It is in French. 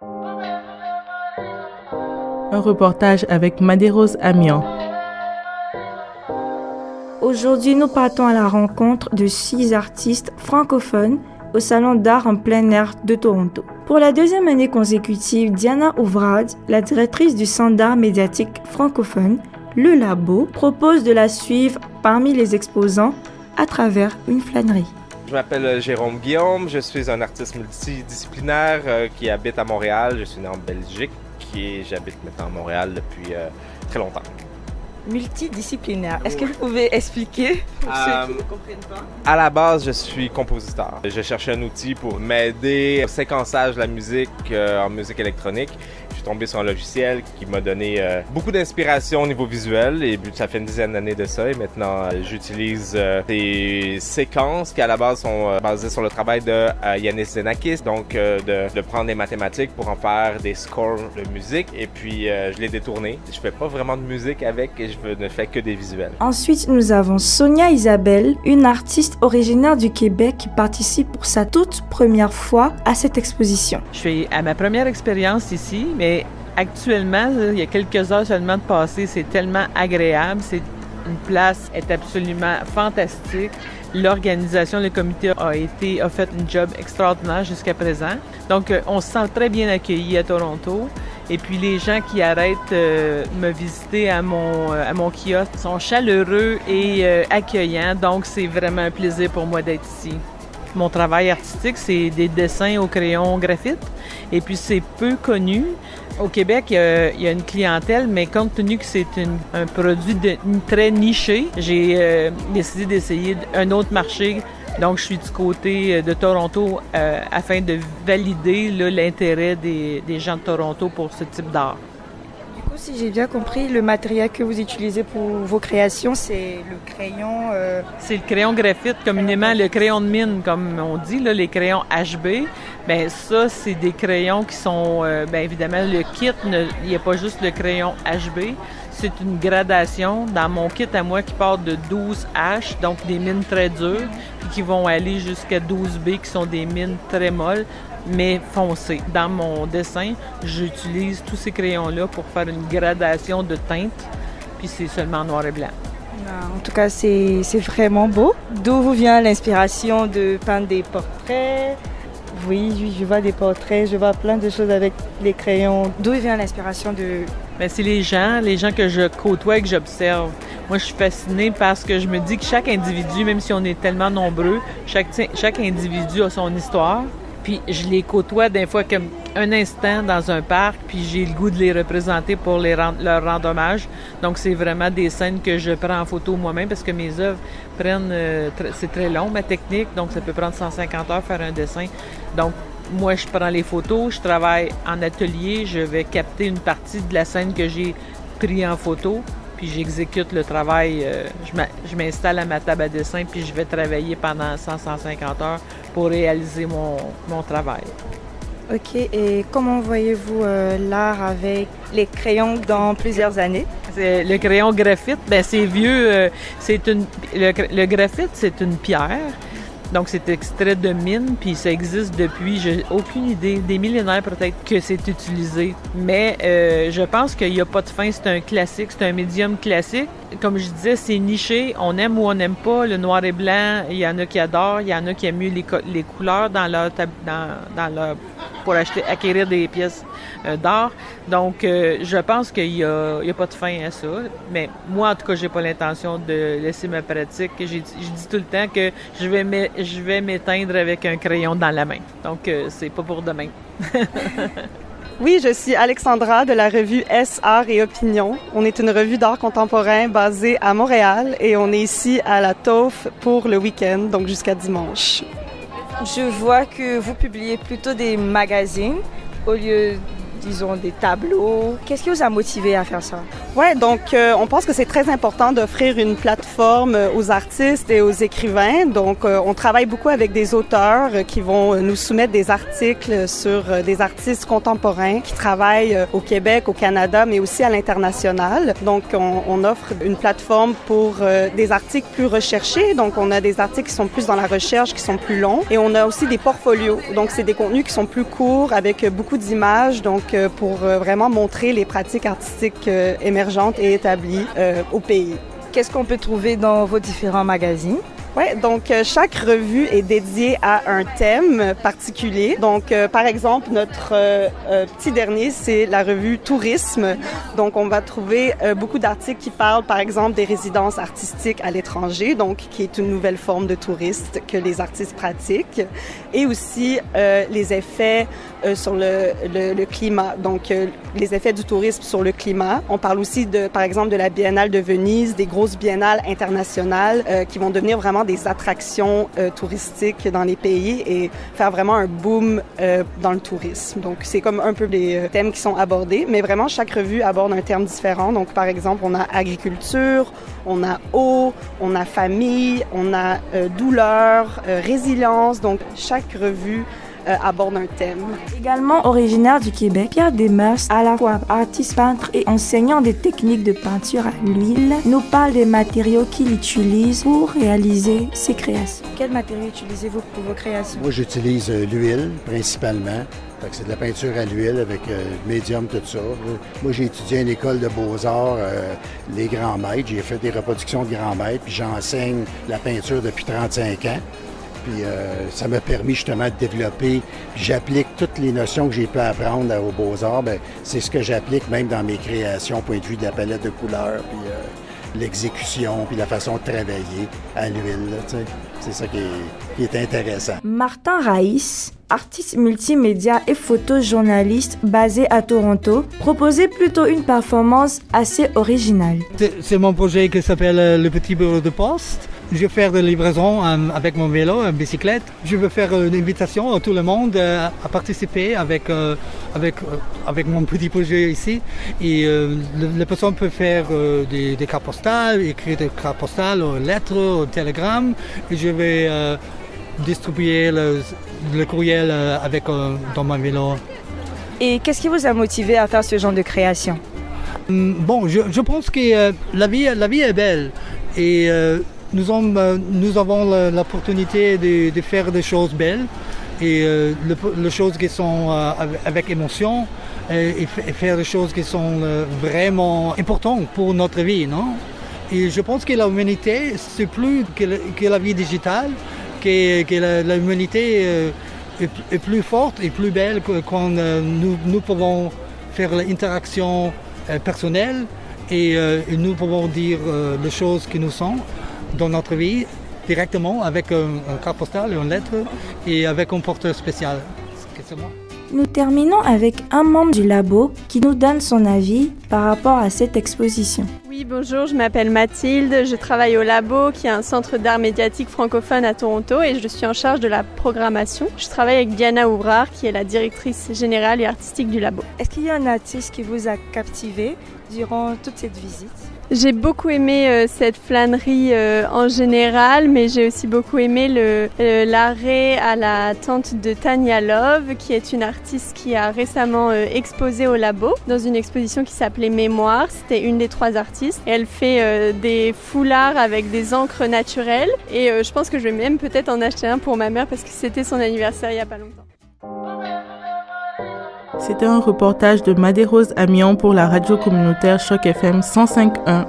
Un reportage avec Madérose Amian. Aujourd'hui, nous partons à la rencontre de 6 artistes francophones au Salon d'art en plein air de Toronto. Pour la 2e année consécutive, Diana Ouvrade, la directrice du Centre d'art médiatique francophone, Le Labo, propose de la suivre parmi les exposants à travers une flânerie. Je m'appelle Jérôme Guillaume, je suis un artiste multidisciplinaire qui habite à Montréal. Je suis né en Belgique et j'habite maintenant à Montréal depuis très longtemps. Multidisciplinaire. Est-ce que vous pouvez expliquer pour ceux qui ne comprennent pas? À la base, je suis compositeur. Je cherchais un outil pour m'aider au séquençage de la musique en musique électronique. Je suis tombé sur un logiciel qui m'a donné beaucoup d'inspiration au niveau visuel et ça fait une dizaine d'années de ça et maintenant j'utilise des séquences qui à la base sont basées sur le travail de Yanis Xenakis, donc de prendre des mathématiques pour en faire des scores de musique et puis je l'ai détourné. Je fais pas vraiment de musique avec et je ne fais que des visuels. Ensuite, nous avons Sonia Isabelle, une artiste originaire du Québec qui participe pour sa toute première fois à cette exposition. Je suis à ma première expérience ici, mais actuellement, il y a quelques heures seulement de passé, c'est tellement agréable. Une place est absolument fantastique. L'organisation, le comité a fait un job extraordinaire jusqu'à présent. Donc, on se sent très bien accueillis à Toronto. Et puis, les gens qui arrêtent me visiter à mon kiosque sont chaleureux et accueillants. Donc, c'est vraiment un plaisir pour moi d'être ici. Mon travail artistique, c'est des dessins au crayon graphite. Et puis, c'est peu connu. Au Québec, il y a une clientèle, mais compte tenu que c'est un produit très niché, j'ai décidé d'essayer un autre marché. Donc, je suis du côté de Toronto afin de valider l'intérêt des gens de Toronto pour ce type d'art. Du coup, si j'ai bien compris, le matériel que vous utilisez pour vos créations, c'est le crayon... C'est le crayon graphite, communément le crayon de mine, comme on dit, là, les crayons HB. Bien, ça, c'est des crayons qui sont... bien évidemment, le kit, il n'y a pas juste le crayon HB. C'est une gradation dans mon kit à moi qui part de 12H, donc des mines très dures, puis qui vont aller jusqu'à 12B, qui sont des mines très molles, mais foncées. Dans mon dessin, j'utilise tous ces crayons-là pour faire une gradation de teinte, puis c'est seulement noir et blanc. En tout cas, c'est vraiment beau. D'où vous vient l'inspiration de peindre des portraits? Oui, je vois des portraits, je vois plein de choses avec les crayons. D'où vient l'inspiration de... Bien, c'est les gens que je côtoie et que j'observe. Moi, je suis fascinée parce que je me dis que chaque individu, même si on est tellement nombreux, chaque individu a son histoire. Puis je les côtoie des fois comme un instant dans un parc, puis j'ai le goût de les représenter pour leur rendre hommage. Donc, c'est vraiment des scènes que je prends en photo moi-même parce que mes œuvres prennent... c'est très long, ma technique, donc ça peut prendre 150 heures faire un dessin. Donc, moi, je prends les photos, je travaille en atelier, je vais capter une partie de la scène que j'ai pris en photo, puis j'exécute le travail. Je m'installe à ma table à dessin, puis je vais travailler pendant 150 heures pour réaliser mon travail. OK. Et comment voyez-vous l'art avec les crayons dans plusieurs années? Le crayon graphite, bien, c'est vieux. Le graphite, c'est une pierre. Donc, c'est extrait de mine, puis ça existe depuis, j'ai aucune idée, des millénaires peut-être que c'est utilisé. Mais je pense qu'il n'y a pas de fin, c'est un classique, c'est un médium classique. Comme je disais, c'est niché, on aime ou on n'aime pas. Le noir et blanc, il y en a qui adorent, il y en a qui aiment mieux les couleurs dans leur pour acquérir des pièces d'art. Donc, je pense qu'il y a pas de fin à ça. Mais moi, en tout cas, j'ai pas l'intention de laisser ma pratique. Je dis tout le temps que je vais m'éteindre avec un crayon dans la main. Donc, c'est pas pour demain. Oui, je suis Alexandra de la revue S, Art et Opinion. On est une revue d'art contemporain basée à Montréal et on est ici à la TOF pour le week-end, donc jusqu'à dimanche. Je vois que vous publiez plutôt des magazines au lieu, disons, des tableaux. Qu'est-ce qui vous a motivé à faire ça? Ouais, donc on pense que c'est très important d'offrir une plateforme aux artistes et aux écrivains. Donc on travaille beaucoup avec des auteurs qui vont nous soumettre des articles sur des artistes contemporains qui travaillent au Québec, au Canada, mais aussi à l'international. Donc on offre une plateforme pour des articles plus recherchés. Donc on a des articles qui sont plus dans la recherche, qui sont plus longs, et on a aussi des portfolios. Donc c'est des contenus qui sont plus courts avec beaucoup d'images, donc pour vraiment montrer les pratiques artistiques émergentes et établies au pays. Qu'est-ce qu'on peut trouver dans vos différents magazines? Oui, donc chaque revue est dédiée à un thème particulier. Donc, par exemple, notre petit dernier, c'est la revue Tourisme. Donc, on va trouver beaucoup d'articles qui parlent, par exemple, des résidences artistiques à l'étranger, donc qui est une nouvelle forme de tourisme que les artistes pratiquent, et aussi les effets sur le climat. Donc, les effets du tourisme sur le climat. On parle aussi, par exemple, de la Biennale de Venise, des grosses biennales internationales qui vont devenir vraiment des attractions touristiques dans les pays et faire vraiment un boom dans le tourisme. Donc, c'est comme un peu les thèmes qui sont abordés, mais vraiment, chaque revue aborde un terme différent. Donc, par exemple, on a agriculture, on a eau, on a famille, on a douleur, résilience. Donc, chaque revue aborde un thème. Également originaire du Québec, Pierre Desmeurs, à la fois artiste peintre et enseignant des techniques de peinture à l'huile, nous parle des matériaux qu'il utilise pour réaliser ses créations. Quels matériaux utilisez-vous pour vos créations? Moi, j'utilise l'huile principalement. C'est de la peinture à l'huile avec médium, tout ça. Moi, j'ai étudié à une école de beaux-arts, les grands maîtres. J'ai fait des reproductions de grands maîtres, puis j'enseigne la peinture depuis 35 ans. Puis ça m'a permis justement de développer. J'applique toutes les notions que j'ai pu apprendre aux Beaux-Arts. Bien, c'est ce que j'applique même dans mes créations, au point de vue de la palette de couleurs, puis l'exécution, puis la façon de travailler à l'huile. C'est ça qui est intéressant. Martin Raïs, artiste multimédia et photojournaliste basé à Toronto, proposait plutôt une performance assez originale. C'est mon projet qui s'appelle Le Petit Bureau de Poste. Je vais faire des livraisons avec mon vélo, une bicyclette. Je veux faire une invitation à tout le monde à participer avec mon petit projet ici. Et les personnes peuvent faire des cartes postales, écrire des cartes postales, aux lettres, aux télégrammes. Et je vais distribuer le courriel dans mon vélo. Et qu'est-ce qui vous a motivé à faire ce genre de création? Bon, je pense que la vie est belle. Et nous avons l'opportunité de faire des choses belles et les choses qui sont avec émotion et faire des choses qui sont vraiment importantes pour notre vie, non? Et je pense que l'humanité, c'est plus que la vie digitale, que l'humanité est plus forte et plus belle quand nous pouvons faire l'interaction personnelle et nous pouvons dire les choses que nous sommes dans notre vie directement avec un carte postale et une lettre et avec un porteur spécial. C'est moi. Nous terminons avec un membre du labo qui nous donne son avis par rapport à cette exposition. Oui, bonjour, je m'appelle Mathilde, je travaille au labo qui est un centre d'art médiatique francophone à Toronto et je suis en charge de la programmation. Je travaille avec Diana Ouvrard qui est la directrice générale et artistique du labo. Est-ce qu'il y a un artiste qui vous a captivé durant toute cette visite? J'ai beaucoup aimé cette flânerie en général, mais j'ai aussi beaucoup aimé l'arrêt à la tente de Tania Love, qui est une artiste qui a récemment exposé au labo dans une exposition qui s'appelait Mémoire. C'était une des 3 artistes. Et elle fait des foulards avec des encres naturelles. Et je pense que je vais même peut-être en acheter un pour ma mère parce que c'était son anniversaire il n'y a pas longtemps. C'était un reportage de Madé-Rose Amion pour la radio communautaire Choc FM 105.1.